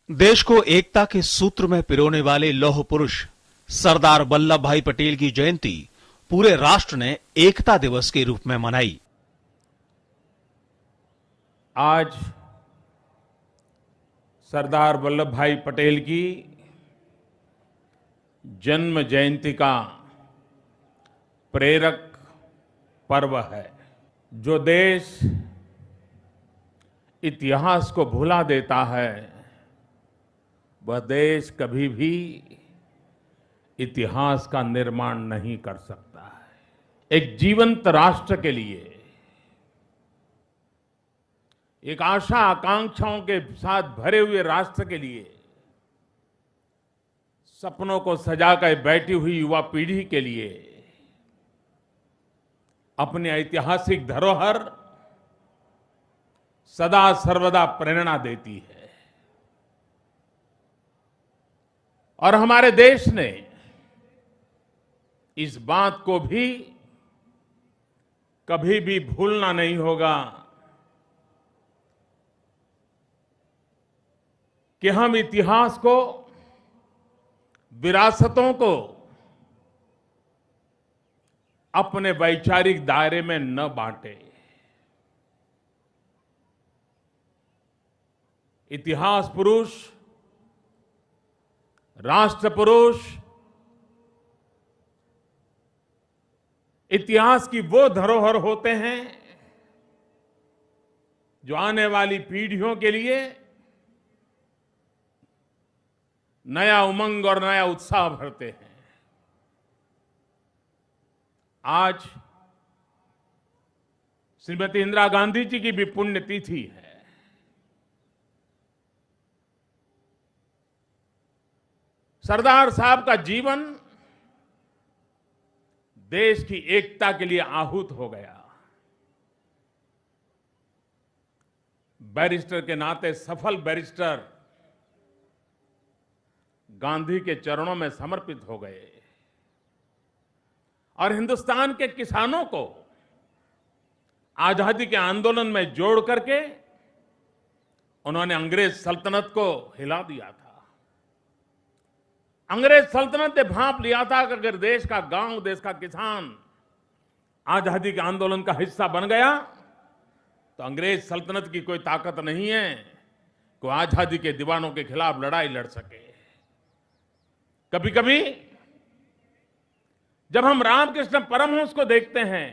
देश को एकता के सूत्र में पिरोने वाले लौह पुरुष सरदार वल्लभ भाई पटेल की जयंती पूरे राष्ट्र ने एकता दिवस के रूप में मनाई। आज सरदार वल्लभ भाई पटेल की जन्म जयंती का प्रेरक पर्व है। जो देश इतिहास को भुला देता है वह देश कभी भी इतिहास का निर्माण नहीं कर सकता है। एक जीवंत राष्ट्र के लिए, एक आशा आकांक्षाओं के साथ भरे हुए राष्ट्र के लिए, सपनों को सजाकर बैठी हुई युवा पीढ़ी के लिए अपनी ऐतिहासिक धरोहर सदा सर्वदा प्रेरणा देती है। और हमारे देश ने इस बात को भी कभी भी भूलना नहीं होगा कि हम इतिहास को, विरासतों को अपने वैचारिक दायरे में न बांटे। इतिहास पुरुष, राष्ट्र पुरुष इतिहास की वो धरोहर होते हैं जो आने वाली पीढ़ियों के लिए नया उमंग और नया उत्साह भरते हैं। आज श्रीमती इंदिरा गांधी जी की भी पुण्यतिथि है। सरदार साहब का जीवन देश की एकता के लिए आहूत हो गया। बैरिस्टर के नाते सफल बैरिस्टर गांधी के चरणों में समर्पित हो गए और हिंदुस्तान के किसानों को आजादी के आंदोलन में जोड़ करके उन्होंने अंग्रेज सल्तनत को हिला दिया था। अंग्रेज सल्तनत ने भांप लिया था कि अगर देश का गांव, देश का किसान आजादी के आंदोलन का हिस्सा बन गया तो अंग्रेज सल्तनत की कोई ताकत नहीं है कि आजादी के दीवानों के खिलाफ लड़ाई लड़ सके। कभी कभी जब हम रामकृष्ण परमहंस को देखते हैं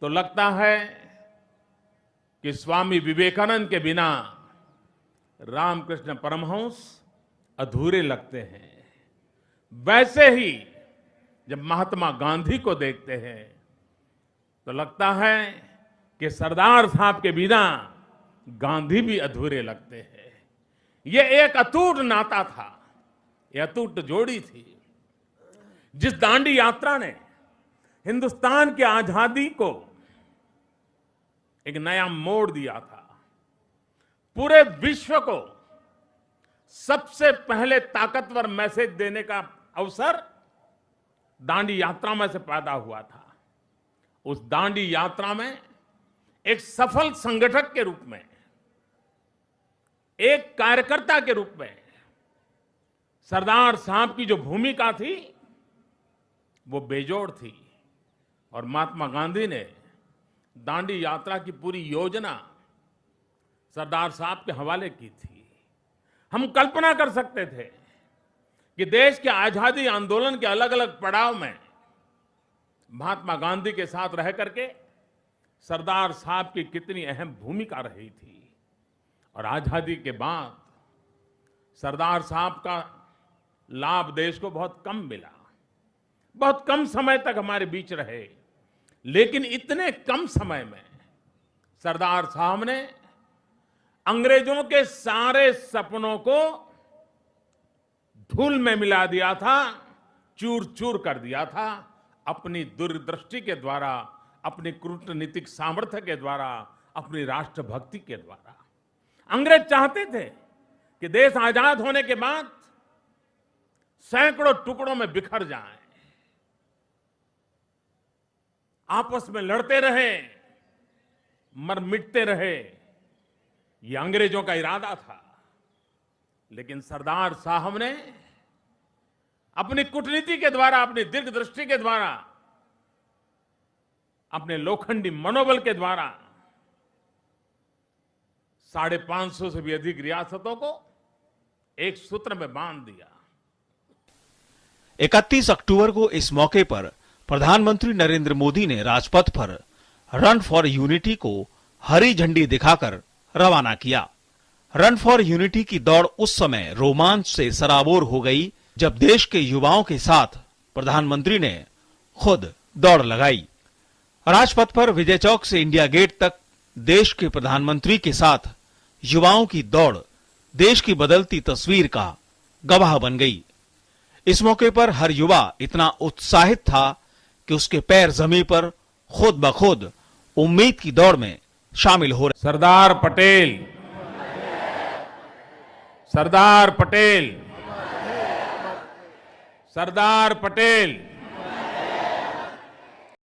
तो लगता है कि स्वामी विवेकानंद के बिना रामकृष्ण परमहंस अधूरे लगते हैं। वैसे ही जब महात्मा गांधी को देखते हैं तो लगता है कि सरदार साहब के बिना गांधी भी अधूरे लगते हैं। यह एक अटूट नाता था, यह अटूट जोड़ी थी। जिस दांडी यात्रा ने हिंदुस्तान की आजादी को एक नया मोड़ दिया था, पूरे विश्व को सबसे पहले ताकतवर मैसेज देने का अवसर दांडी यात्रा में से पैदा हुआ था। उस दांडी यात्रा में एक सफल संगठक के रूप में, एक कार्यकर्ता के रूप में सरदार साहब की जो भूमिका थी वो बेजोड़ थी। और महात्मा गांधी ने दांडी यात्रा की पूरी योजना सरदार साहब के हवाले की थी। हम कल्पना कर सकते थे कि देश के आजादी आंदोलन के अलग अलग पड़ाव में महात्मा गांधी के साथ रह करके सरदार साहब की कितनी अहम भूमिका रही थी। और आजादी के बाद सरदार साहब का लाभ देश को बहुत कम मिला, बहुत कम समय तक हमारे बीच रहे। लेकिन इतने कम समय में सरदार साहब ने अंग्रेजों के सारे सपनों को धूल में मिला दिया था, चूर चूर कर दिया था अपनी दूरदृष्टि के द्वारा, अपनी कूटनीतिक सामर्थ्य के द्वारा, अपनी राष्ट्रभक्ति के द्वारा। अंग्रेज चाहते थे कि देश आजाद होने के बाद सैकड़ों टुकड़ों में बिखर जाए, आपस में लड़ते रहे, मर मिटते रहे। ये अंग्रेजों का इरादा था। लेकिन सरदार साहब ने अपनी कूटनीति के द्वारा, अपनी दीर्घदृष्टि के द्वारा, अपने लोखंडी मनोबल के द्वारा 550 से भी अधिक रियासतों को एक सूत्र में बांध दिया। 31 अक्टूबर को इस मौके पर प्रधानमंत्री नरेंद्र मोदी ने राजपथ पर रन फॉर यूनिटी को हरी झंडी दिखाकर रवाना किया। रन फॉर यूनिटी की दौड़ उस समय रोमांच से सराबोर हो गई जब देश के युवाओं के साथ प्रधानमंत्री ने खुद दौड़ लगाई। राजपथ पर विजय चौक से इंडिया गेट तक देश के प्रधानमंत्री के साथ युवाओं की दौड़ देश की बदलती तस्वीर का गवाह बन गई। इस मौके पर हर युवा इतना उत्साहित था कि उसके पैर जमीन पर खुद ब खुद उम्मीद की दौड़ में शामिल हो रहे। सरदार पटेल, सरदार पटेल, सरदार पटेल।